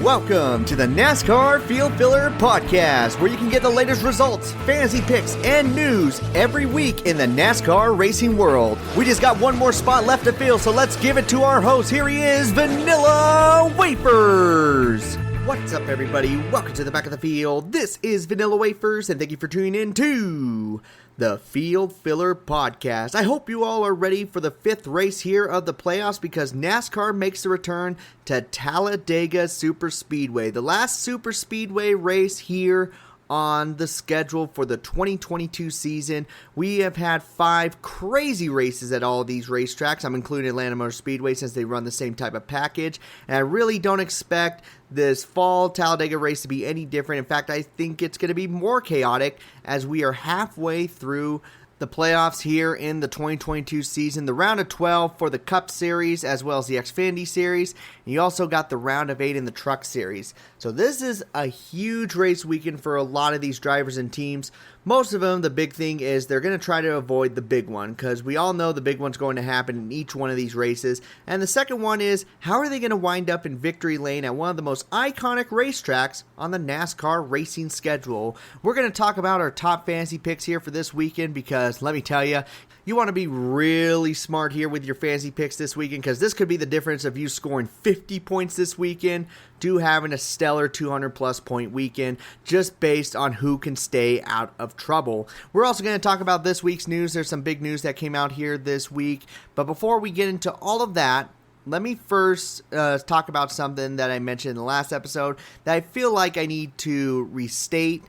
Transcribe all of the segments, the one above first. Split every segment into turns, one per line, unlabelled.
Welcome to the NASCAR Field Filler Podcast, where you can get the latest results, fantasy picks, and news every week in the NASCAR racing world. We just got one more spot left to fill, so let's give it to our host. Here he is, Vanilla Wafers. What's up, everybody? Welcome to the back of the field. This is Vanilla Wafers, and thank you for tuning in to the Field Filler Podcast. I hope you all are ready for the fifth race here of the playoffs, because NASCAR makes a return to Talladega Super Speedway, the last Super Speedway race here on the schedule for the 2022 season. We have had 5 crazy races at all of these racetracks. I'm including Atlanta Motor Speedway since they run the same type of package, and I really don't expect this fall Talladega race to be any different. In fact, I think it's going to be more chaotic as we are halfway through the playoffs here in the 2022 season. The round of 12 for the Cup Series as well as the Xfinity Series. And you also got the round of 8 in the Truck Series. So this is a huge race weekend for a lot of these drivers and teams. Most of them, the big thing is they're going to try to avoid the big one, because we all know the big one's going to happen in each one of these races. And the second one is, how are they going to wind up in victory lane at one of the most iconic racetracks on the NASCAR racing schedule? We're going to talk about our top fantasy picks here for this weekend, because let me tell you, you want to be really smart here with your fantasy picks this weekend, because this could be the difference of you scoring 50 points this weekend to having a stellar 200-plus point weekend, just based on who can stay out of trouble. We're also going to talk about this week's news. There's some big news that came out here this week. But before we get into all of that, let me first talk about something that I mentioned in the last episode that I feel like I need to restate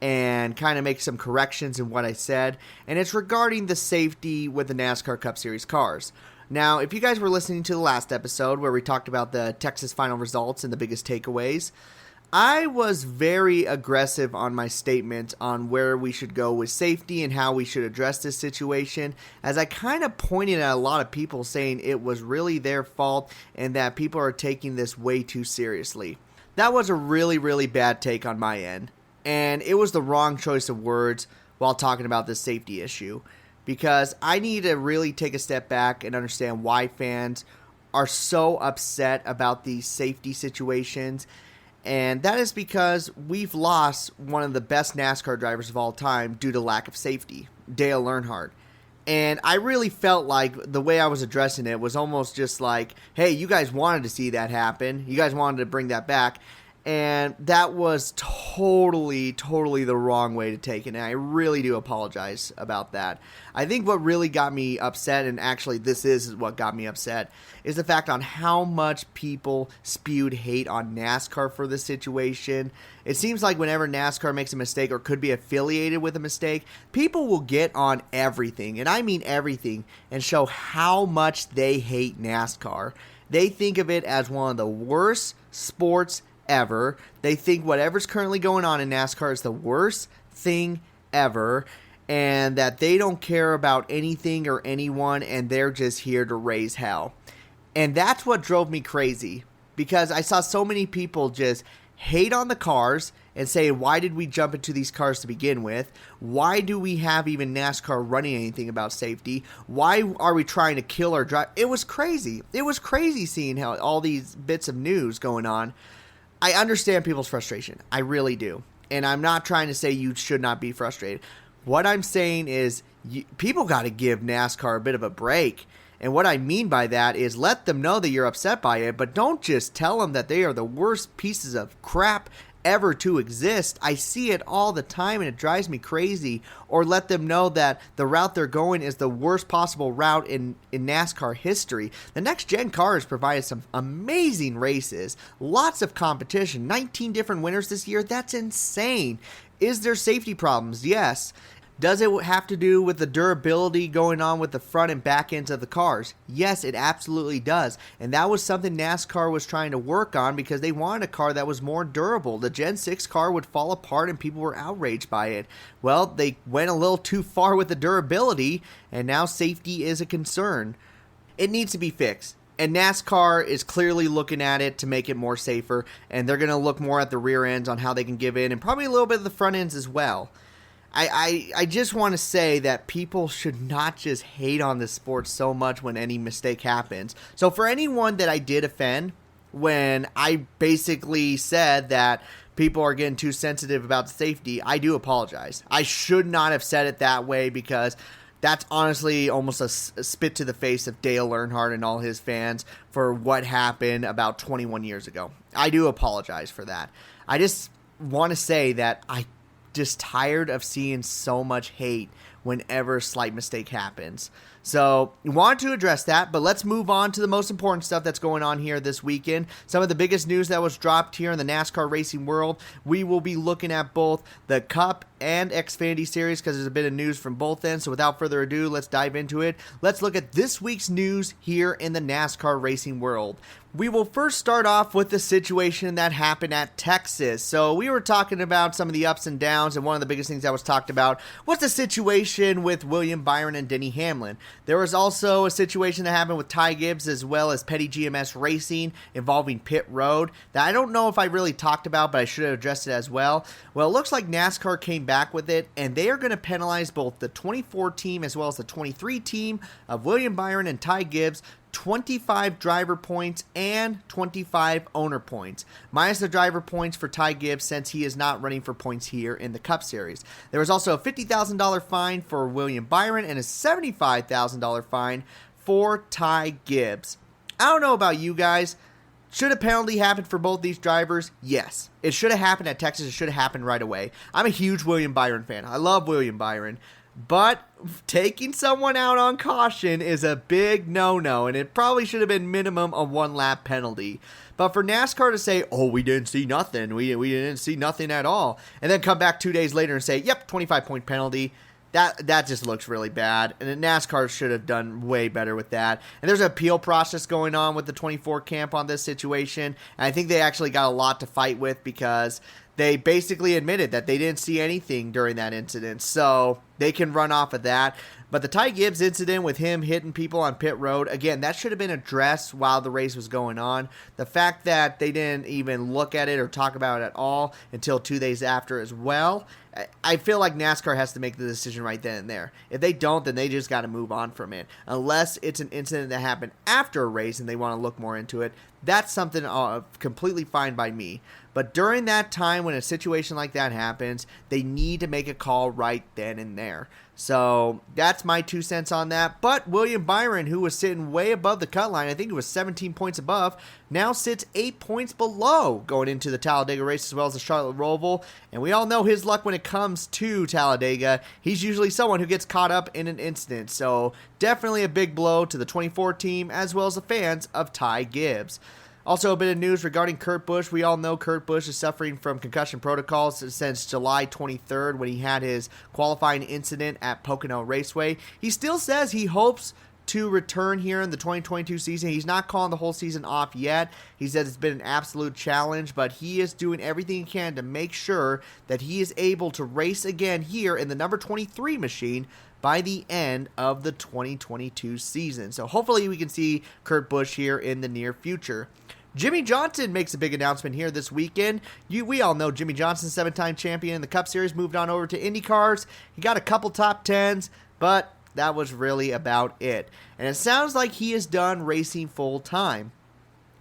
and kind of make some corrections in what I said, and it's regarding the safety with the NASCAR Cup Series cars. Now, if you guys were listening to the last episode where we talked about the Texas final results and the biggest takeaways, I was very aggressive on my statement on where we should go with safety and how we should address this situation, as I kind of pointed at a lot of people saying it was really their fault and that people are taking this way too seriously. That was a really, really bad take on my end. And it was the wrong choice of words while talking about this safety issue, because I need to really take a step back and understand why fans are so upset about these safety situations. And that is because we've lost one of the best NASCAR drivers of all time due to lack of safety, Dale Earnhardt. And I really felt like the way I was addressing it was almost just like, hey, you guys wanted to see that happen. You guys wanted to bring that back. And that was totally the wrong way to take it, and I really do apologize about that. I think what really got me upset, and actually this is what got me upset, is the fact on how much people spewed hate on NASCAR for this situation. It seems like whenever NASCAR makes a mistake or could be affiliated with a mistake, people will get on everything, and I mean everything, and show how much they hate NASCAR. They think of it as one of the worst sports ever. They think whatever's currently going on in NASCAR is the worst thing ever, and that they don't care about anything or anyone, and they're just here to raise hell. And that's what drove me crazy, because I saw so many people just hate on the cars and say, why did we jump into these cars to begin with? Why do we have even NASCAR running anything about safety? Why are we trying to kill our driver? It was crazy. It was crazy seeing how all these bits of news going on. I understand people's frustration. I really do. And I'm not trying to say you should not be frustrated. What I'm saying is people got to give NASCAR a bit of a break. And what I mean by that is let them know that you're upset by it, but don't just tell them that they are the worst pieces of crap ever to exist. I see it all the time and it drives me crazy. Or let them know that the route they're going is the worst possible route in NASCAR history. The next gen cars provided some amazing races, lots of competition, 19 different winners this year. That's insane. Is there safety problems? Yes. Does it have to do with the durability going on with the front and back ends of the cars? Yes, it absolutely does. And that was something NASCAR was trying to work on, because they wanted a car that was more durable. The Gen 6 car would fall apart and people were outraged by it. Well, they went a little too far with the durability, and now safety is a concern. It needs to be fixed. And NASCAR is clearly looking at it to make it more safer, and they're going to look more at the rear ends on how they can give in, and probably a little bit of the front ends as well. I just want to say that people should not just hate on the sport so much when any mistake happens. So for anyone that I did offend, when I basically said that people are getting too sensitive about safety. I do apologize. I should not have said it that way, because that's honestly almost a spit to the face of Dale Earnhardt and all his fans for what happened about 21 years ago. I do apologize for that. I just want to say that I just tired of seeing so much hate whenever a slight mistake happens. So, want to address that, but let's move on to the most important stuff that's going on here this weekend. Some of the biggest news that was dropped here in the NASCAR racing world. We will be looking at both the Cup and Xfinity Series, because there's a bit of news from both ends. So without further ado, let's dive into it. Let's look at this week's news here in the NASCAR racing world. We will first start off with the situation that happened at Texas. So we were talking about some of the ups and downs, and one of the biggest things that was talked about was the situation with William Byron and Denny Hamlin. There was also a situation that happened with Ty Gibbs as well as Petty GMS Racing involving Pit Road that I don't know if I really talked about, but I should have addressed it as well. Well, it looks like NASCAR came back with it, and they are going to penalize both the 24 team as well as the 23 team of William Byron and Ty Gibbs 25 driver points and 25 owner points, minus the driver points for Ty Gibbs since he is not running for points here in the Cup Series. There was also a $50,000 fine for William Byron and a $75,000 fine for Ty Gibbs. I don't know about you guys. Should a penalty happen for both these drivers? Yes. It should have happened at Texas. It should have happened right away. I'm a huge William Byron fan. I love William Byron. But taking someone out on caution is a big no-no, and it probably should have been minimum a one-lap penalty. But for NASCAR to say, oh, we didn't see nothing, we didn't see nothing at all, and then come back 2 days later and say, yep, 25-point penalty, that just looks really bad. And NASCAR should have done way better with that. And there's an appeal process going on with the 24 camp on this situation, and I think they actually got a lot to fight with, because they basically admitted that they didn't see anything during that incident, so they can run off of that. But the Ty Gibbs incident with him hitting people on pit road, again, that should have been addressed while the race was going on. The fact that they didn't even look at it or talk about it at all until 2 days after as well, I feel like NASCAR has to make the decision right then and there. If they don't, then they just got to move on from it. Unless it's an incident that happened after a race and they want to look more into it, that's something completely fine by me. But during that time when a situation like that happens, they need to make a call right then and there. So that's my 2 cents on that. But William Byron, who was sitting way above the cut line, I think it was 17 points above, now sits 8 points below going into the Talladega race as well as the Charlotte Roval. And we all know his luck when it comes to Talladega. He's usually someone who gets caught up in an incident. So definitely a big blow to the 24 team as well as the fans of Ty Gibbs. Also, a bit of news regarding Kurt Busch. We all know Kurt Busch is suffering from concussion protocols since July 23rd when he had his qualifying incident at Pocono Raceway. He still says he hopes to return here in the 2022 season. He's not calling the whole season off yet. He says it's been an absolute challenge, but he is doing everything he can to make sure that he is able to race again here in the number 23 machine by the end of the 2022 season. So hopefully we can see Kurt Busch here in the near future. Jimmy Johnson makes a big announcement here this weekend. We all know Jimmy Johnson, 7-time champion in the Cup Series, moved on over to IndyCars. He got a couple top 10s, but that was really about it. And it sounds like he is done racing full time.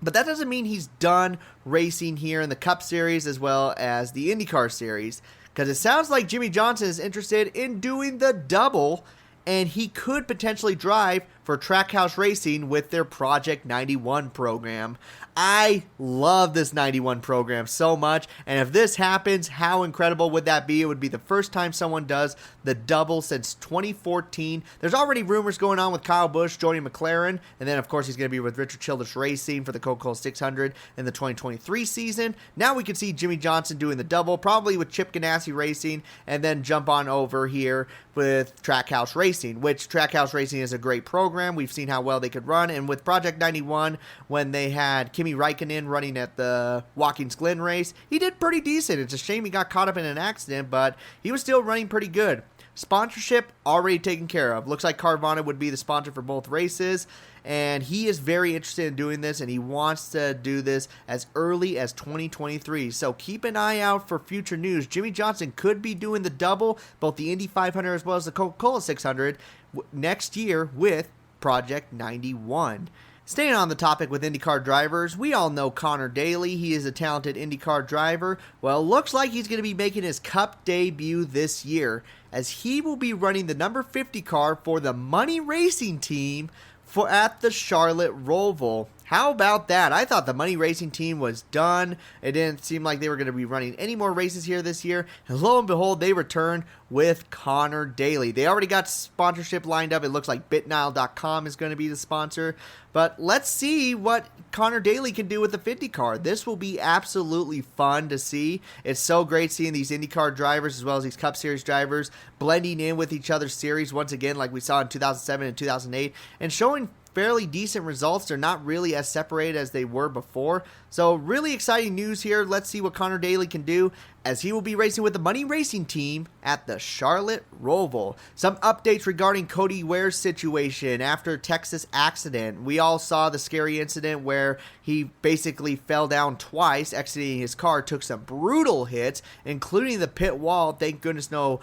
But that doesn't mean he's done racing here in the Cup Series as well as the IndyCar Series, because it sounds like Jimmy Johnson is interested in doing the double, and he could potentially drive for Trackhouse Racing with their Project 91 program. I love this 91 program so much, and if this happens, how incredible would that be? It would be the first time someone does the double since 2014. There's already rumors going on with Kyle Busch joining McLaren, and then of course he's going to be with Richard Childress Racing for the Coca-Cola 600 in the 2023 season. Now we could see Jimmy Johnson doing the double, probably with Chip Ganassi Racing, and then jump on over here with Trackhouse Racing, which Trackhouse Racing is a great program. We've seen how well they could run, and with Project 91, when they had Kimi Raikkonen running at the Watkins Glen race, he did pretty decent. It's a shame he got caught up in an accident, but he was still running pretty good. Sponsorship already taken care of. Looks like Carvana would be the sponsor for both races, and he is very interested in doing this, and he wants to do this as early as 2023. So keep an eye out for future news. Jimmy Johnson could be doing the double, both the Indy 500 as well as the Coca-Cola 600 next year with Project 91. Staying on the topic with IndyCar drivers, we all know Connor Daly. He is a talented IndyCar driver. Well, looks like he's going to be making his Cup debut this year, as he will be running the number 50 car for the Money Racing team at the Charlotte Roval. How about that? I thought the Money Racing team was done. It didn't seem like they were going to be running any more races here this year. And lo and behold, they returned with Connor Daly. They already got sponsorship lined up. It looks like BitNile.com is going to be the sponsor. But let's see what Connor Daly can do with the 50 car. This will be absolutely fun to see. It's so great seeing these IndyCar drivers as well as these Cup Series drivers blending in with each other's series once again, like we saw in 2007 and 2008, and showing fairly decent results. They're not really as separated as they were before. So really exciting news here. Let's see what Connor Daly can do, as he will be racing with the Money Racing team at the Charlotte Roval. Some updates regarding Cody Ware's situation after Texas accident. We all saw the scary incident where he basically fell down twice exiting his car, took some brutal hits, including the pit wall. Thank goodness no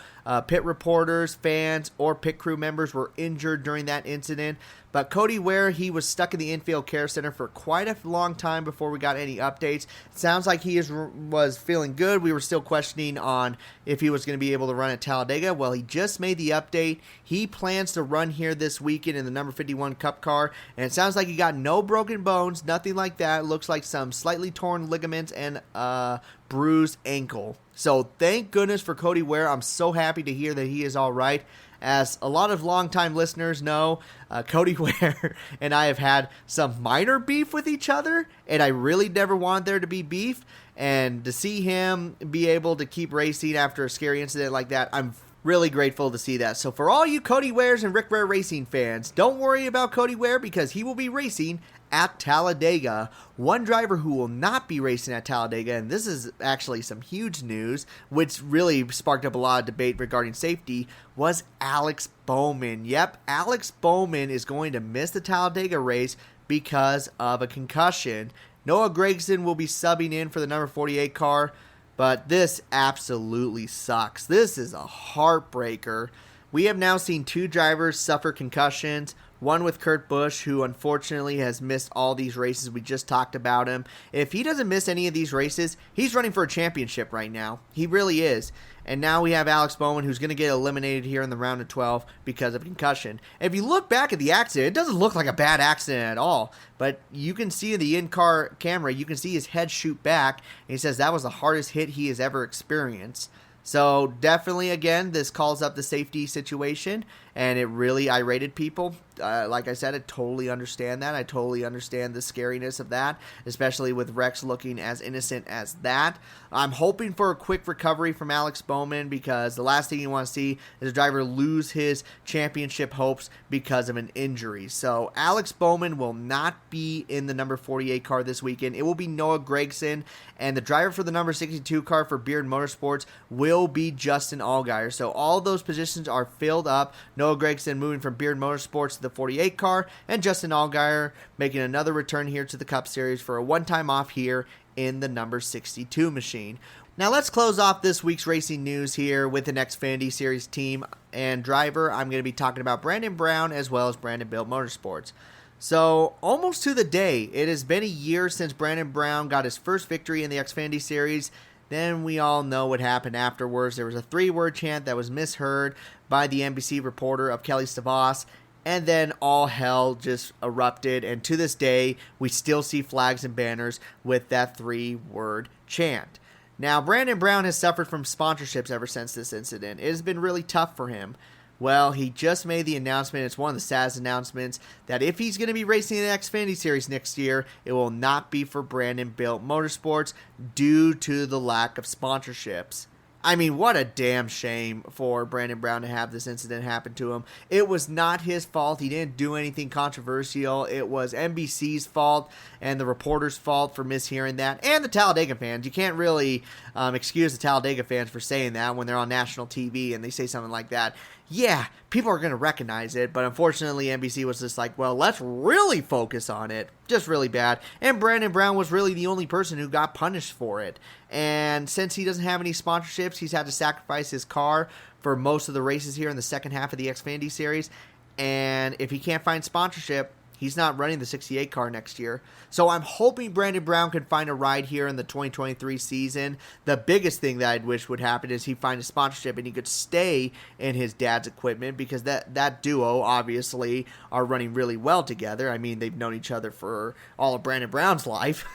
pit reporters, fans, or pit crew members were injured during that incident. But Cody Ware, he was stuck in the infield care center for quite a long time before we got any updates. It sounds like he was feeling good. We were still questioning on if he was going to be able to run at Talladega. Well, he just made the update. He plans to run here this weekend in the number 51 Cup car, and it sounds like he got no broken bones, nothing like that. It looks like some slightly torn ligaments and a bruised ankle. So thank goodness for Cody Ware. I'm so happy to hear that he is all right. As a lot of longtime listeners know, Cody Ware and I have had some minor beef with each other, and I really never wanted there to be beef. And to see him be able to keep racing after a scary incident like that, I'm really grateful to see that. So for all you Cody Wares and Rick Ware Racing fans, don't worry about Cody Ware, because he will be racing at Talladega. One driver who will not be racing at Talladega, and this is actually some huge news, which really sparked up a lot of debate regarding safety, was Alex Bowman. Yep, Alex Bowman is going to miss the Talladega race because of a concussion. Noah Gragson will be subbing in for the number 48 car, but this absolutely sucks. This is a heartbreaker. We have now seen two drivers suffer concussions. One with Kurt Busch, who unfortunately has missed all these races. We just talked about him. If he doesn't miss any of these races, he's running for a championship right now. He really is. And now we have Alex Bowman, who's going to get eliminated here in the round of 12 because of concussion. If you look back at the accident, it doesn't look like a bad accident at all. But you can see in the in-car camera, you can see his head shoot back. And he says that was the hardest hit he has ever experienced. So definitely, again, this calls up the safety situation, and it really irated people. Like I said, I totally understand that. I totally understand the scariness of that, especially with Rex looking as innocent as that. I'm hoping for a quick recovery from Alex Bowman, because the last thing you want to see is a driver lose his championship hopes because of an injury. So Alex Bowman will not be in the number 48 car this weekend. It will be Noah Gragson, and the driver for the number 62 car for Beard Motorsports will be Justin Allgaier. So all those positions are filled up. Noah Gragson moving from Beard Motorsports to the 48 car, and Justin Allgaier making another return here to the Cup Series for a one-time off here in the number 62 machine. Now let's close off this week's racing news here with the Xfinity Series team and driver. I'm going to be talking about Brandon Brown as well as Brandon Built Motorsports. So almost to the day, it has been a year since Brandon Brown got his first victory in the Xfinity Series. Then we all know what happened afterwards. There was a 3-word chant that was misheard by the NBC reporter of Kelly Stavros, and then all hell just erupted. And to this day, we still see flags and banners with that 3-word chant. Now, Brandon Brown has suffered from sponsorships ever since this incident. It has been really tough for him. Well, he just made the announcement, it's one of the saddest announcements, that if he's going to be racing in the Xfinity Series next year, it will not be for Brandon Built Motorsports due to the lack of sponsorships. I mean, what a damn shame for Brandon Brown to have this incident happen to him. It was not his fault. He didn't do anything controversial. It was NBC's fault and the reporter's fault for mishearing that, and the Talladega fans. You can't really excuse the Talladega fans for saying that when they're on national TV and they say something like that. Yeah, people are going to recognize it, but unfortunately NBC was just like, well, let's really focus on it. Just really bad. And Brandon Brown was really the only person who got punished for it. And since he doesn't have any sponsorships, he's had to sacrifice his car for most of the races here in the second half of the Xfinity Series. And if he can't find sponsorship, He's not running the 68 car next year. So I'm hoping Brandon Brown can find a ride here in the 2023 season. The biggest thing that I'd wish would happen is he find a sponsorship and he could stay in his dad's equipment, because that duo obviously are running really well together. I mean, they've known each other for all of Brandon Brown's life.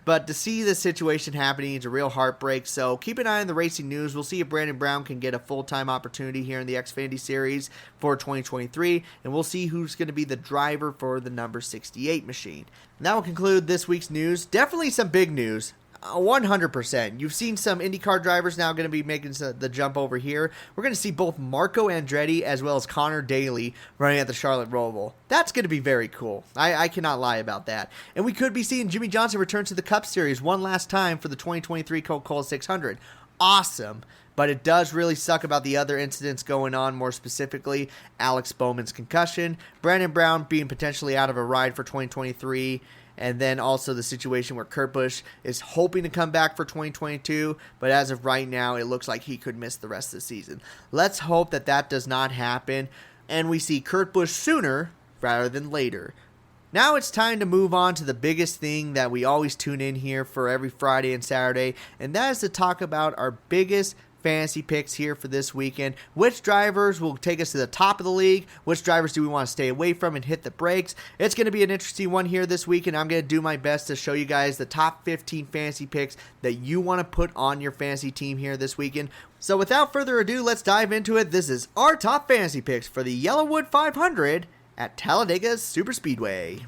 But to see this situation happening is a real heartbreak. So keep an eye on the racing news. We'll see if Brandon Brown can get a full-time opportunity here in the Xfinity Series for 2023. And we'll see who's going to be the driver for the number 68 machine. And that will conclude this week's news. Definitely some big news. 100%. You've seen some IndyCar drivers now going to be making the jump over here. We're going to see both Marco Andretti as well as Connor Daly running at the Charlotte Roval. That's going to be very cool. I cannot lie about that. And we could be seeing Jimmy Johnson return to the Cup Series one last time for the 2023 Coca-Cola 600. Awesome. But it does really suck about the other incidents going on, more specifically Alex Bowman's concussion, Brandon Brown being potentially out of a ride for 2023, and then also the situation where Kurt Busch is hoping to come back for 2022, but as of right now, it looks like he could miss the rest of the season. Let's hope that that does not happen, and we see Kurt Busch sooner rather than later. Now it's time to move on to the biggest thing that we always tune in here for every Friday and Saturday, and that is to talk about our biggest fantasy picks here for this weekend. Which drivers will take us to the top of the league? Which drivers do we want to stay away from and hit the brakes? It's going to be an interesting one here this week, and I'm going to do my best to show you guys the top 15 fantasy picks that you want to put on your fantasy team here this weekend. So without further ado, let's dive into it. This is our top fantasy picks for the Yellawood 500 at Talladega Super Speedway.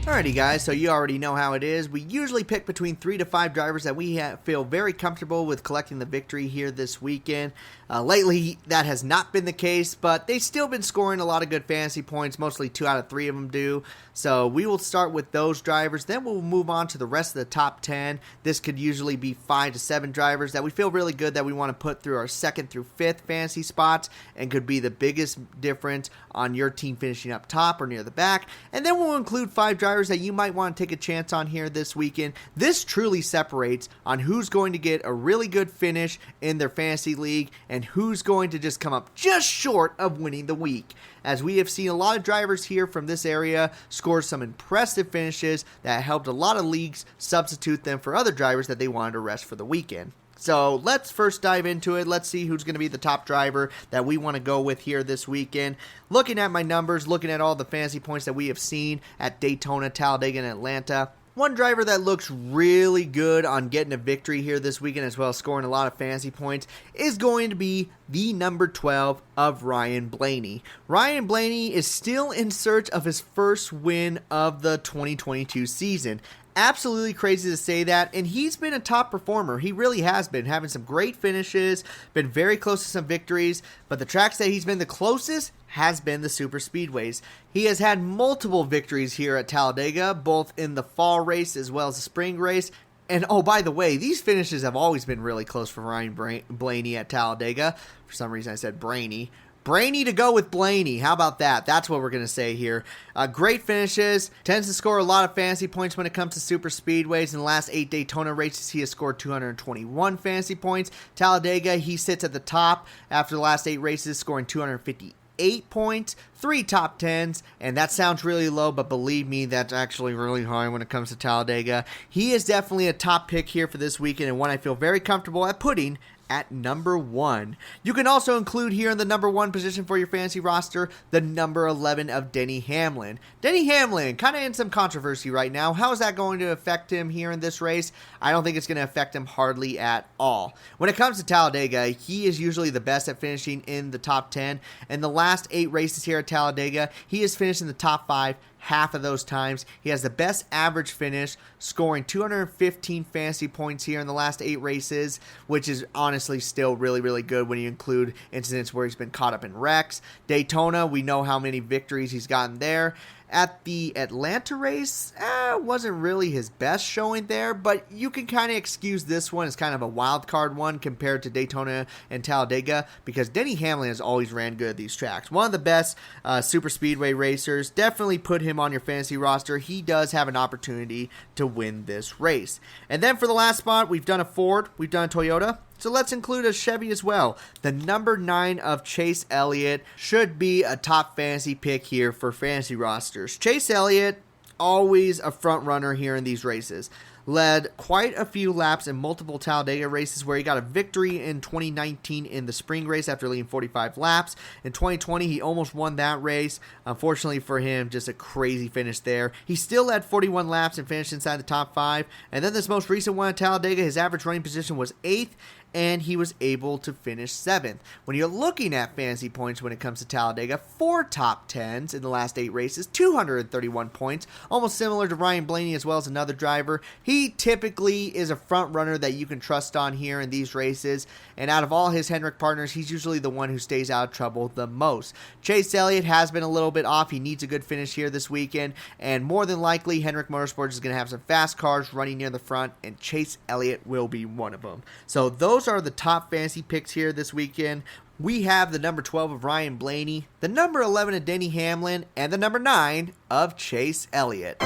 Alrighty guys, so you already know how it is. We usually pick between 3 to 5 drivers that we feel very comfortable with collecting the victory here this weekend. Lately, that has not been the case, but they've still been scoring a lot of good fantasy points. Mostly 2 out of 3 of them do. So we will start with those drivers. Then we'll move on to the rest of the top 10. This could usually be 5 to 7 drivers that we feel really good that we want to put through our 2nd through 5th fantasy spots and could be the biggest difference on your team finishing up top or near the back. And then we'll include 5 drivers that you might want to take a chance on here this weekend. This truly separates on who's going to get a really good finish in their fantasy league and who's going to just come up just short of winning the week. As we have seen a lot of drivers here from this area score some impressive finishes that helped a lot of leagues substitute them for other drivers that they wanted to rest for the weekend. So let's first dive into it. Let's see who's going to be the top driver that we want to go with here this weekend. Looking at my numbers, looking at all the fantasy points that we have seen at Daytona, Talladega, and Atlanta, one driver that looks really good on getting a victory here this weekend as well as scoring a lot of fantasy points is going to be the number 12 of Ryan Blaney. Ryan Blaney is still in search of his first win of the 2022 season. Absolutely crazy to say that, and he's been a top performer. He really has been, having some great finishes, been very close to some victories, but the tracks that he's been the closest has been the super speedways. He has had multiple victories here at Talladega, both in the fall race as well as the spring race. And oh, by the way, these finishes have always been really close for Ryan Blaney at Talladega. For some reason I said Brainy. Brainy to go with Blaney. How about that? That's what we're going to say here. Great finishes. Tends to score a lot of fantasy points when it comes to super speedways. In the last 8 Daytona races, he has scored 221 fantasy points. Talladega, he sits at the top after the last 8 races, scoring 258 points, 3 top 10s, and that sounds really low, but believe me, that's actually really high when it comes to Talladega. He is definitely a top pick here for this weekend, and one I feel very comfortable at putting at number 1. You can also include here in the number 1 position for your fantasy roster, the number 11 of Denny Hamlin. Denny Hamlin, kind of in some controversy right now. How is that going to affect him here in this race? I don't think it's going to affect him hardly at all. When it comes to Talladega, he is usually the best at finishing in the top 10. In the last 8 races here at Talladega, he has finished in the top 5 half of those times. He has the best average finish, scoring 215 fantasy points here in the last 8 races, which is honestly still really, really good when you include incidents where he's been caught up in wrecks. Daytona, we know how many victories he's gotten there. At the Atlanta race, wasn't really his best showing there, but you can kind of excuse this one as kind of a wild card one compared to Daytona and Talladega because Denny Hamlin has always ran good at these tracks. One of the best super speedway racers. Definitely put him on your fantasy roster. He does have an opportunity to win this race. And then for the last spot, we've done a Ford, we've done a Toyota, So let's include a Chevy as well. The number 9 of Chase Elliott should be a top fantasy pick here for fantasy rosters. Chase Elliott, always a front runner here in these races. Led quite a few laps in multiple Talladega races where he got a victory in 2019 in the spring race after leading 45 laps. In 2020, he almost won that race. Unfortunately for him, just a crazy finish there. He still led 41 laps and finished inside the top 5. And then this most recent one at Talladega, his average running position was 8th, and he was able to finish 7th. When you're looking at fantasy points when it comes to Talladega, 4 top 10s in the last 8 races, 231 points, almost similar to Ryan Blaney as well as another driver. He typically is a front runner that you can trust on here in these races, and out of all his Hendrick partners, he's usually the one who stays out of trouble the most. Chase Elliott has been a little bit off. He needs a good finish here this weekend, and more than likely, Hendrick Motorsports is going to have some fast cars running near the front, and Chase Elliott will be one of them. So those are the top fantasy picks here this weekend. We have the number 12 of Ryan Blaney, the number 11 of Denny Hamlin, and the number 9 of Chase Elliott.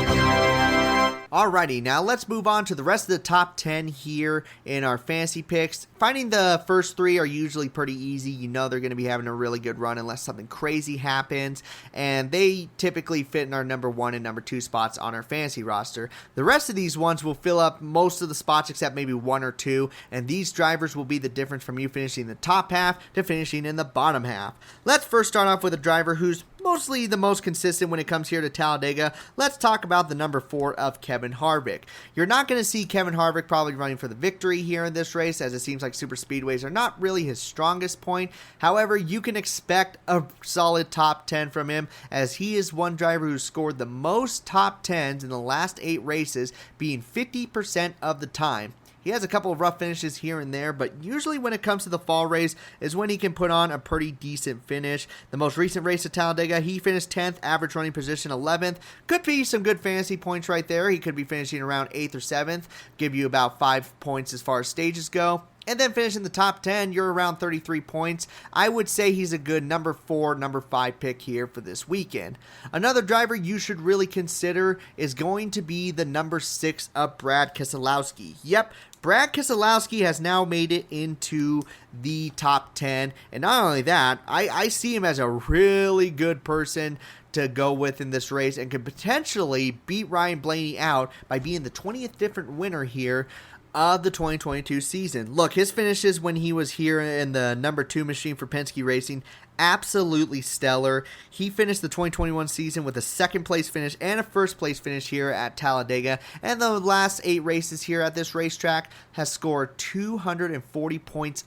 Alrighty, now let's move on to the rest of the top 10 here in our fantasy picks. Finding the first 3 are usually pretty easy. You know they're going to be having a really good run unless something crazy happens, and they typically fit in our number 1 and number 2 spots on our fantasy roster. The rest of these ones will fill up most of the spots except maybe 1 or 2, and these drivers will be the difference from you finishing in the top half to finishing in the bottom half. Let's first start off with a driver who's mostly the most consistent when it comes here to Talladega. Let's talk about the number 4 of Kevin Harvick. You're not going to see Kevin Harvick probably running for the victory here in this race, as it seems like super speedways are not really his strongest point. However, you can expect a solid top 10 from him, as he is one driver who scored the most top 10s in the last 8 races, being 50% of the time. He has a couple of rough finishes here and there, but usually when it comes to the fall race is when he can put on a pretty decent finish. The most recent race at Talladega, he finished 10th, average running position 11th. Could be some good fantasy points right there. He could be finishing around 8th or 7th, give you about 5 points as far as stages go. And then finish in the top 10, you're around 33 points. I would say he's a good number 4, number 5 pick here for this weekend. Another driver you should really consider is going to be the number 6 of Brad Keselowski. Yep, Brad Keselowski has now made it into the top 10. And not only that, I see him as a really good person to go with in this race and could potentially beat Ryan Blaney out by being the 20th different winner here of the 2022 season. Look, his finishes when he was here in the number 2 machine for Penske Racing, absolutely stellar. He finished the 2021 season with a 2nd place finish and a 1st place finish here at Talladega, and the last 8 races here at this racetrack has scored 240 points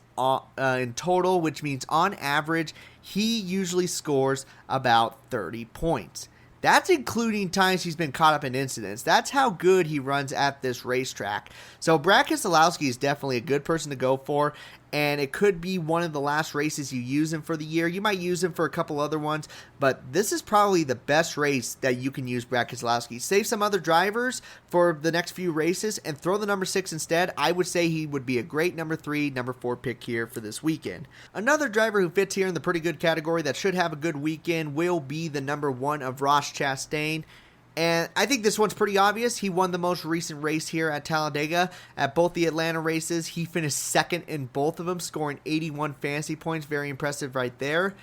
in total, which means on average he usually scores about 30 points. That's including times he's been caught up in incidents. That's how good he runs at this racetrack. So Brad Keselowski is definitely a good person to go for, and it could be one of the last races you use him for the year. You might use him for a couple other ones, but this is probably the best race that you can use Brad Keselowski. Save some other drivers for the next few races and throw the number 6 instead. I would say he would be a great number 3, number 4 pick here for this weekend. Another driver who fits here in the pretty good category that should have a good weekend will be the number 1 of Ross Chastain. And I think this one's pretty obvious. He won the most recent race here at Talladega. At both the Atlanta races, he finished 2nd in both of them, scoring 81 fantasy points. Very impressive right there.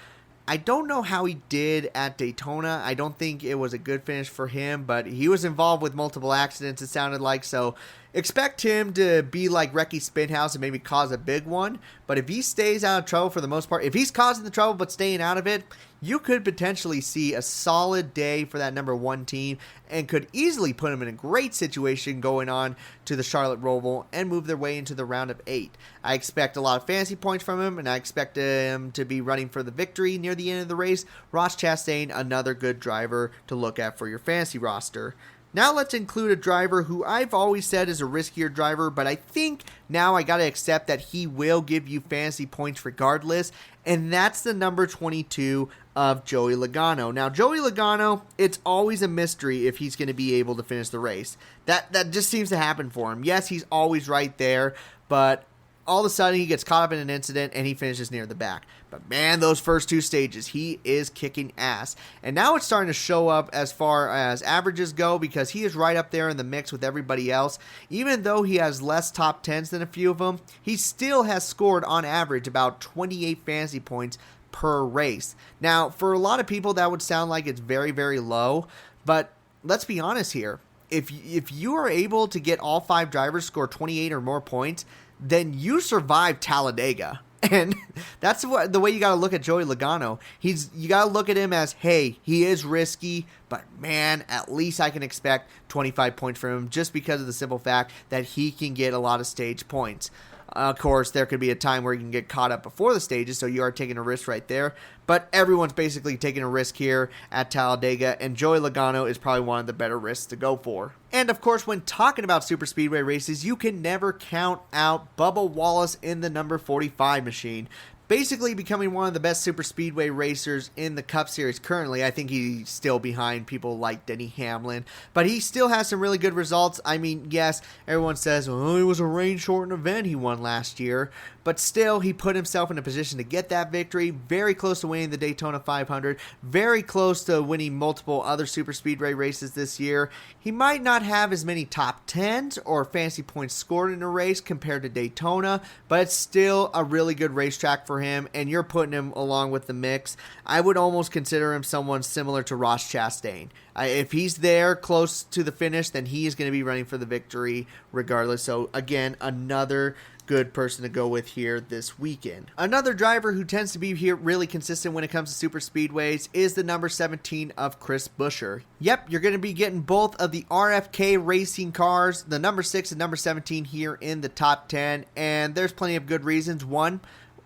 I don't know how he did at Daytona. I don't think it was a good finish for him, but he was involved with multiple accidents, it sounded like, so expect him to be like Recky Spinhouse and maybe cause a big one. But if he stays out of trouble for the most part, if he's causing the trouble but staying out of it, you could potentially see a solid day for that number 1 team and could easily put him in a great situation going on to the Charlotte Roval and move their way into the round of 8. I expect a lot of fantasy points from him, and I expect him to be running for the victory near the end of the race. Ross Chastain, another good driver to look at for your fantasy roster. Now let's include a driver who I've always said is a riskier driver, but I think now I got to accept that he will give you fantasy points regardless, and that's the number 22 of Joey Logano. Now, Joey Logano, it's always a mystery if he's going to be able to finish the race. That just seems to happen for him. Yes, he's always right there, but all of a sudden he gets caught up in an incident and he finishes near the back. But man, those first two stages, he is kicking ass. And now it's starting to show up as far as averages go, because he is right up there in the mix with everybody else. Even though he has less top 10s than a few of them, he still has scored on average about 28 fantasy points per race. Now, for a lot of people, that would sound like it's very, very low. But let's be honest here. If you are able to get all 5 drivers score 28 or more points, then you survive Talladega. And that's the way you got to look at Joey Logano. You got to look at him as, hey, he is risky, but man, at least I can expect 25 points from him, just because of the simple fact that he can get a lot of stage points. Of course, there could be a time where you can get caught up before the stages, so you are taking a risk right there. But everyone's basically taking a risk here at Talladega, and Joey Logano is probably one of the better risks to go for. And of course, when talking about super speedway races, you can never count out Bubba Wallace in the number 45 machine. Basically becoming one of the best super speedway racers in the Cup Series currently. I think he's still behind people like Denny Hamlin, but he still has some really good results. I mean, yes, everyone says, oh, it was a rain-shortened event he won last year, but still, he put himself in a position to get that victory, very close to winning the Daytona 500, very close to winning multiple other super speedway races this year. He might not have as many top 10s or fantasy points scored in a race compared to Daytona, but it's still a really good racetrack for him, and you're putting him along with the mix. I would almost consider him someone similar to Ross Chastain. If he's there close to the finish, then he is going to be running for the victory regardless. So again, another good person to go with here this weekend. Another driver who tends to be here really consistent when it comes to super speedways is the number 17 of Chris Buescher. Yep, you're going to be getting both of the RFK racing cars, the number 6 and number 17 here in the top 10, and there's plenty of good reasons. One,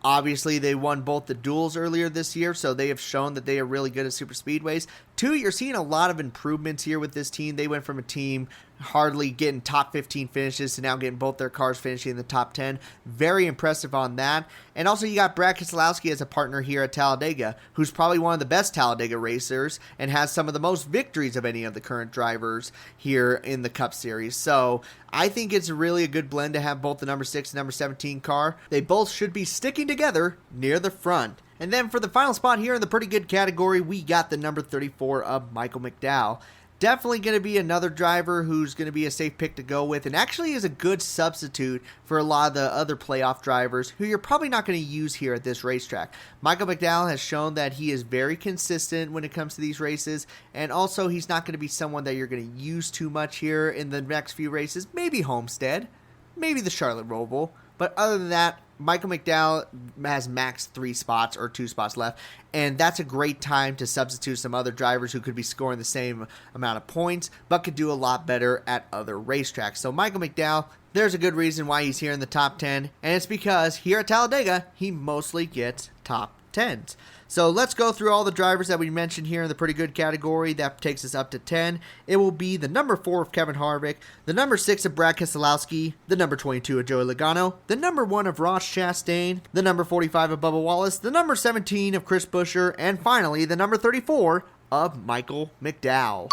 obviously, they won both the duels earlier this year, so they have shown that they are really good at super speedways. 2, you're seeing a lot of improvements here with this team. They went from a team hardly getting top 15 finishes to now getting both their cars finishing in the top 10. Very impressive on that. And also, you got Brad Keselowski as a partner here at Talladega, who's probably one of the best Talladega racers and has some of the most victories of any of the current drivers here in the Cup Series. So I think it's really a good blend to have both the number 6 and number 17 car. They both should be sticking together near the front. And then for the final spot here in the pretty good category, we got the number 34 of Michael McDowell. Definitely going to be another driver who's going to be a safe pick to go with, and actually is a good substitute for a lot of the other playoff drivers who you're probably not going to use here at this racetrack. Michael McDowell has shown that he is very consistent when it comes to these races, and also he's not going to be someone that you're going to use too much here in the next few races. Maybe Homestead, maybe the Charlotte Roval, but other than that, Michael McDowell has max 3 spots or 2 spots left, and that's a great time to substitute some other drivers who could be scoring the same amount of points, but could do a lot better at other racetracks. So Michael McDowell, there's a good reason why he's here in the top 10, and it's because here at Talladega, he mostly gets top 10s. So let's go through all the drivers that we mentioned here in the pretty good category. That takes us up to 10. It will be the number 4 of Kevin Harvick, the number 6 of Brad Keselowski, the number 22 of Joey Logano, the number 1 of Ross Chastain, the number 45 of Bubba Wallace, the number 17 of Chris Buescher, and finally the number 34 of Michael McDowell.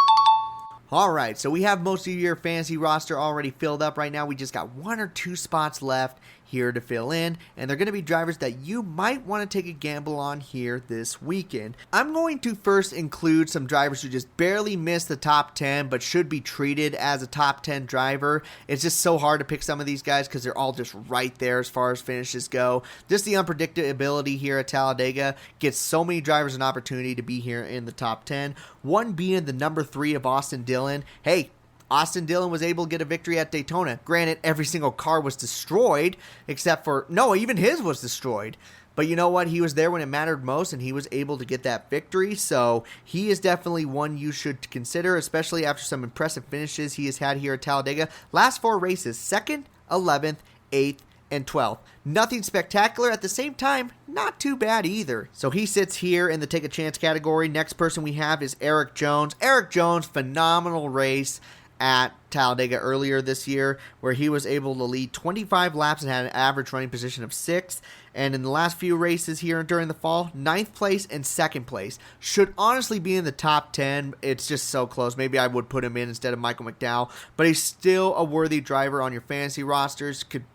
Alright, so we have most of your fantasy roster already filled up right now. We just got 1 or 2 spots left here to fill in, and they're going to be drivers that you might want to take a gamble on here this weekend. I'm going to first include some drivers who just barely missed the top 10 but should be treated as a top 10 driver. It's just so hard to pick some of these guys because they're all just right there as far as finishes go. Just the unpredictability here at Talladega gets so many drivers an opportunity to be here in the top 10. One being the number 3 of Austin Dillon. Hey, Austin Dillon was able to get a victory at Daytona. Granted, every single car was destroyed, except for, no, even his was destroyed. But you know what? He was there when it mattered most, and he was able to get that victory. So he is definitely one you should consider, especially after some impressive finishes he has had here at Talladega. Last 4 races, 2nd, 11th, 8th, and 12th. Nothing spectacular. At the same time, not too bad either. So he sits here in the take a chance category. Next person we have is Eric Jones. Eric Jones, phenomenal race at Talladega earlier this year, where he was able to lead 25 laps and had an average running position of 6th. And in the last few races here during the fall, 9th place and 2nd place. Should honestly be in the top 10. It's just so close. Maybe I would put him in instead of Michael McDowell, but he's still a worthy driver on your fantasy rosters. Could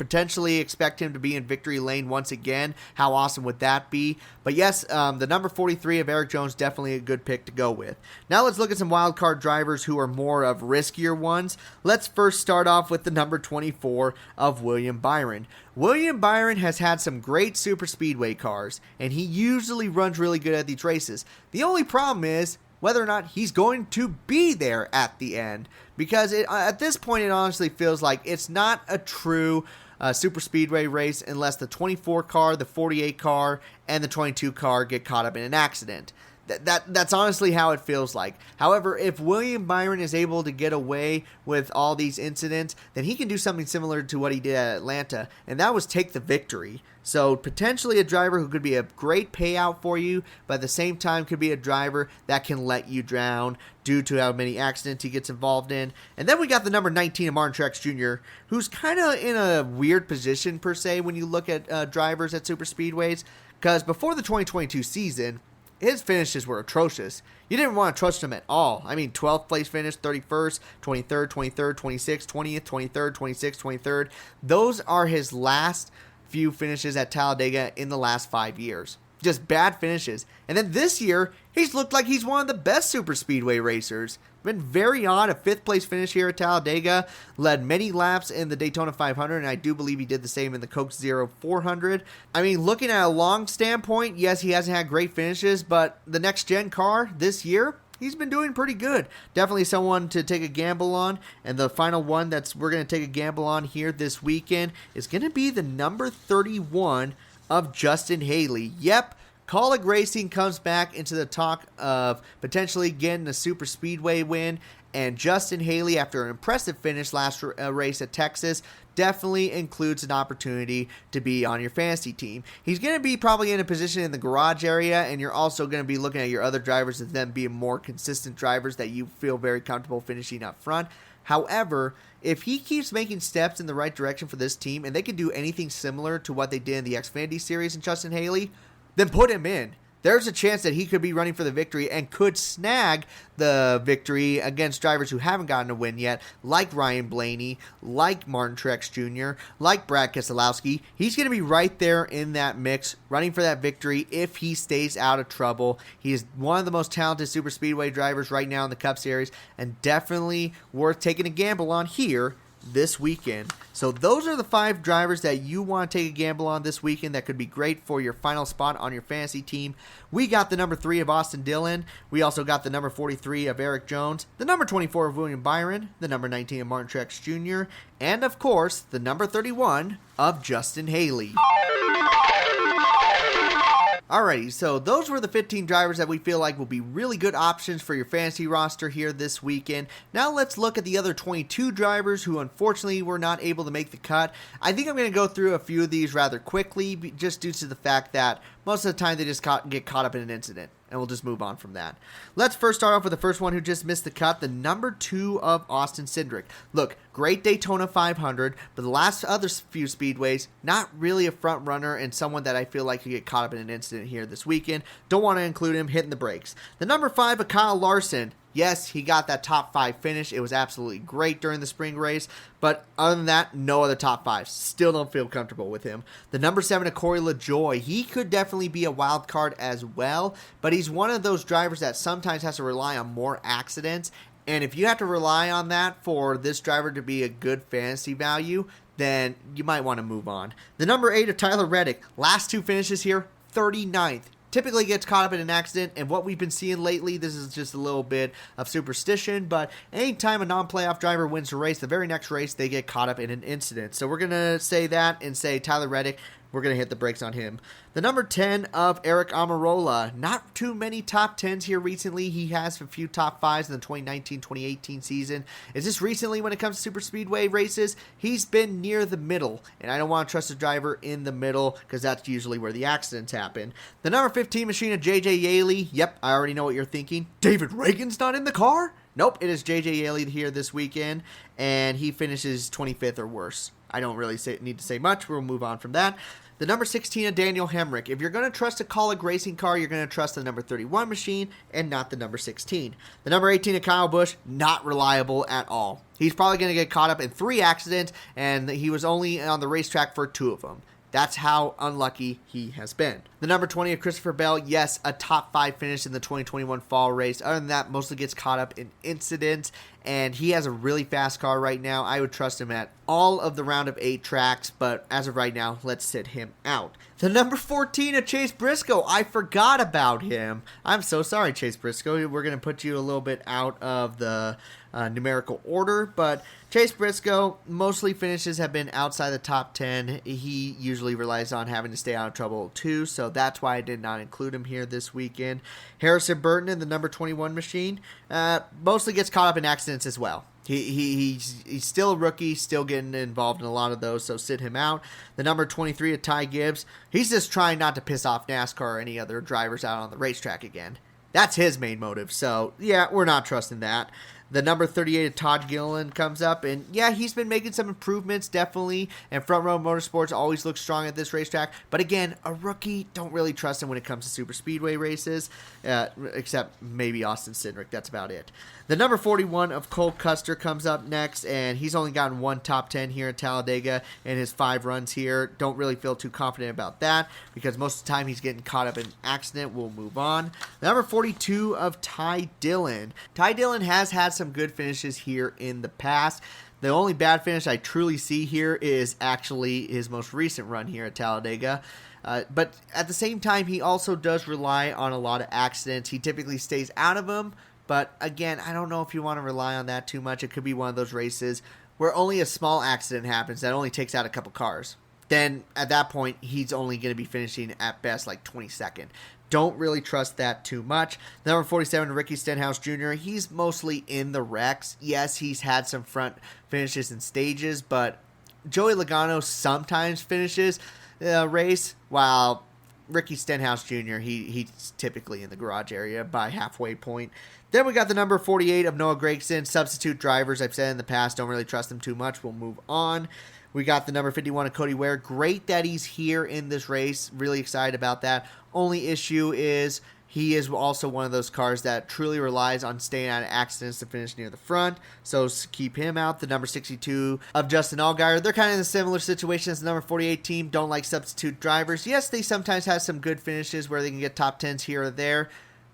potentially expect him to be in victory lane once again. How awesome would that be? But yes, the number 43 of Erik Jones, definitely a good pick to go with. Now let's look at some wildcard drivers who are more of riskier ones. Let's first start off with the number 24 of William Byron. William Byron has had some great super speedway cars, and he usually runs really good at these races. The only problem is whether or not he's going to be there at the end, because at this point it honestly feels like it's not a true super speedway race unless the 24 car, the 48 car, and the 22 car get caught up in an accident. That's honestly how it feels like. However, if William Byron is able to get away with all these incidents, then he can do something similar to what he did at Atlanta, and that was take the victory. So potentially a driver who could be a great payout for you, but at the same time could be a driver that can let you drown due to how many accidents he gets involved in. And then we got the number 19 of Martin Truex Jr., who's kind of in a weird position per se when you look at drivers at super speedways, because before the 2022 season, his finishes were atrocious. You didn't want to trust him at all. I mean, 12th place finish, 31st, 23rd, 23rd, 26th, 20th, 23rd, 26th, 23rd. Those are his last few finishes at Talladega in the last 5 years. Just bad finishes. And then this year, he's looked like he's one of the best super speedway racers. Been very odd. A 5th place finish here at Talladega. Led many laps in the Daytona 500, and I do believe he did the same in the Coke Zero 400. I mean, looking at a long standpoint, yes, he hasn't had great finishes, but the next gen car this year, he's been doing pretty good. Definitely someone to take a gamble on. And the final one we're going to take a gamble on here this weekend is going to be the number 31 of Justin Haley. Yep. Kaulig Racing comes back into the talk of potentially getting a super speedway win, and Justin Haley, after an impressive finish last race at Texas, definitely includes an opportunity to be on your fantasy team. He's going to be probably in a position in the garage area, and you're also going to be looking at your other drivers as them being more consistent drivers that you feel very comfortable finishing up front. However, if he keeps making steps in the right direction for this team, and they can do anything similar to what they did in the Xfinity Series in Justin Haley, then put him in. There's a chance that he could be running for the victory and could snag the victory against drivers who haven't gotten a win yet, like Ryan Blaney, like Martin Truex Jr., like Brad Keselowski. He's going to be right there in that mix, running for that victory if he stays out of trouble. He is one of the most talented super speedway drivers right now in the Cup Series, and definitely worth taking a gamble on here this weekend. So those are the 5 drivers that you want to take a gamble on this weekend that could be great for your final spot on your fantasy team. We got the number 3 of Austin Dillon. We also got the number 43 of Erik Jones, the number 24 of William Byron, the number 19 of Martin Truex Jr., and of course, the number 31 of Justin Haley. Alrighty, so those were the 15 drivers that we feel like will be really good options for your fantasy roster here this weekend. Now let's look at the other 22 drivers who unfortunately were not able to make the cut. I think I'm going to go through a few of these rather quickly, just due to the fact that most of the time they just get caught up in an incident. And we'll just move on from that. Let's first start off with the first one who just missed the cut, the number 2 of Austin Cindric. Look, great Daytona 500, but the last other few speedways, not really a front runner and someone that I feel like could get caught up in an incident here this weekend. Don't want to include him hitting the brakes. The number 5 of Kyle Larson. Yes, he got that top 5 finish. It was absolutely great during the spring race. But other than that, no other top 5. Still don't feel comfortable with him. The number 7 of Corey LaJoie. He could definitely be a wild card as well. But he's one of those drivers that sometimes has to rely on more accidents. And if you have to rely on that for this driver to be a good fantasy value, then you might want to move on. The number 8 of Tyler Reddick. Last 2 finishes here, 39th. Typically gets caught up in an accident, and what we've been seeing lately, this is just a little bit of superstition, but anytime a non-playoff driver wins a race, the very next race they get caught up in an incident. So we're going to say that and say Tyler Reddick, we're going to hit the brakes on him. The number 10 of Eric Almirola. Not too many top 10s here recently. He has a few top 5s in the 2019-2018 season. Is this recently when it comes to super speedway races? He's been near the middle, and I don't want to trust a driver in the middle because that's usually where the accidents happen. The number 15 machine of J.J. Yaley. Yep, I already know what you're thinking. David Reagan's not in the car? Nope, it is J.J. Yaley here this weekend, and he finishes 25th or worse. I don't really need to say much. We'll move on from that. The number 16 of Daniel Hemrick. If you're going to trust a Kaulig racing car, you're going to trust the number 31 machine and not the number 16. The number 18 of Kyle Busch, not reliable at all. He's probably going to get caught up in 3 accidents, and he was only on the racetrack for 2 of them. That's how unlucky he has been. The number 20 of Christopher Bell, yes, a top 5 finish in the 2021 fall race. Other than that, mostly gets caught up in incidents, and he has a really fast car right now. I would trust him at all of the round of 8 tracks, but as of right now, let's sit him out. The number 14 of Chase Briscoe, I forgot about him. I'm so sorry, Chase Briscoe. We're going to put you a little bit out of the numerical order, but Chase Briscoe, mostly finishes have been outside the top 10. He usually relies on having to stay out of trouble too, so that's why I did not include him here this weekend. Harrison Burton in the number 21 machine mostly gets caught up in accidents as well. He's still a rookie, still getting involved in a lot of those, so sit him out. The number 23 of Ty Gibbs, he's just trying not to piss off NASCAR or any other drivers out on the racetrack again. That's his main motive, so yeah, we're not trusting that. The number 38 of Todd Gilliland comes up, and yeah, he's been making some improvements, definitely, and Front Row Motorsports always looks strong at this racetrack, but again, a rookie, don't really trust him when it comes to super speedway races, except maybe Austin Cindric, that's about it. The number 41 of Cole Custer comes up next, and he's only gotten 1 top 10 here at Talladega in his 5 runs here. Don't really feel too confident about that, because most of the time he's getting caught up in an accident. We'll move on. The number 42 of Ty Dillon. Ty Dillon has had some good finishes here in the past. The only bad finish I truly see here is actually his most recent run here at Talladega. But at the same time, he also does rely on a lot of accidents. He typically stays out of them. But again, I don't know if you want to rely on that too much. It could be one of those races where only a small accident happens that only takes out a couple cars. Then at that point, he's only going to be finishing at best like 22nd. Don't really trust that too much. Number 47, Ricky Stenhouse Jr., he's mostly in the wrecks. Yes, he's had some front finishes and stages, but Joey Logano sometimes finishes the race, while Ricky Stenhouse Jr., he's typically in the garage area by halfway point. Then we got the number 48 of Noah Gragson, substitute drivers. I've said in the past, don't really trust him too much. We'll move on. We got the number 51 of Cody Ware. Great that he's here in this race. Really excited about that. Only issue is he is also one of those cars that truly relies on staying out of accidents to finish near the front. So keep him out. The number 62 of Justin Allgaier. They're kind of in a similar situation as the number 48 team. Don't like substitute drivers. Yes, they sometimes have some good finishes where they can get top 10s here or there.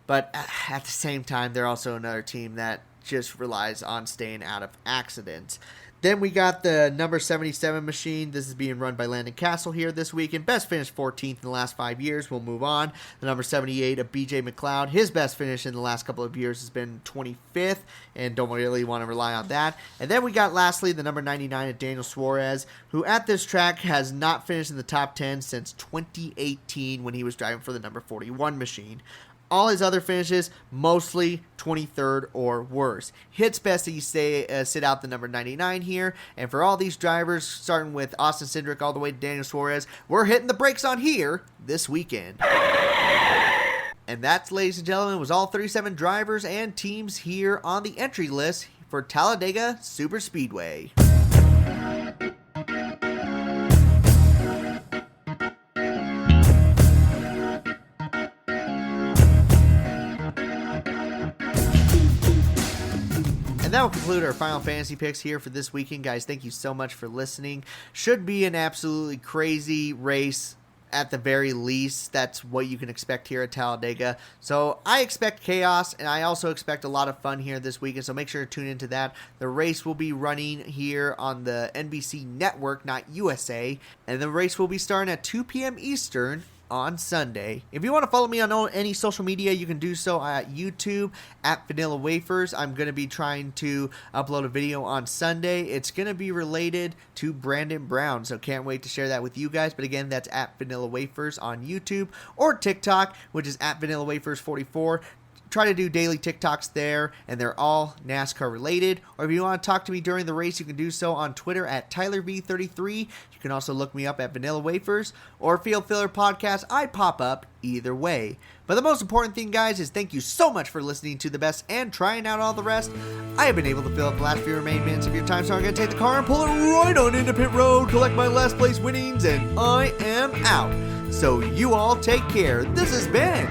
But at the same time, they're also another team that just relies on staying out of accidents. Then we got the number 77 machine. This is being run by Landon Castle here this weekend. Best finish 14th in the last 5 years. We'll move on. The number 78 of BJ MacLeod. His best finish in the last couple of years has been 25th, and don't really want to rely on that. And then we got lastly the number 99 of Daniel Suarez, who at this track has not finished in the top 10 since 2018 when he was driving for the number 41 machine. All his other finishes, mostly 23rd or worse. Hits best that you sit out the number 99 here. And for all these drivers, starting with Austin Cindric all the way to Daniel Suarez, we're hitting the brakes on here this weekend. And that's, ladies and gentlemen, was all 37 drivers and teams here on the entry list for Talladega Super Speedway. And that will conclude our Final Fantasy picks here for this weekend, guys. Thank you so much for listening. Should be an absolutely crazy race at the very least. That's what you can expect here at Talladega. So I expect chaos, and I also expect a lot of fun here this weekend, so make sure to tune into that. The race will be running here on the NBC network, not USA, and the race will be starting at 2 p.m. Eastern on Sunday. If you want to follow me on any social media, you can do so at YouTube at Vanilla Wafers. I'm going to be trying to upload a video on Sunday. It's going to be related to Brandon Brown, so can't wait to share that with you guys. But again, that's at Vanilla Wafers on YouTube or TikTok, which is at Vanilla Wafers 44. try to do daily TikToks there, and they're all NASCAR related. Or if you want to talk to me during the race, you can do so on Twitter at TylerV33. You can also look me up at Vanilla Wafers or Field Filler Podcast. I pop up either way. But the most important thing, guys, is thank you so much for listening to the best and trying out all the rest. I have been able to fill up the last few remaining minutes of your time, so I'm going to take the car and pull it right on into pit road, collect my last place winnings, and I am out. So you all take care. This has been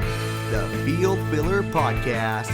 the Field Filler Podcast.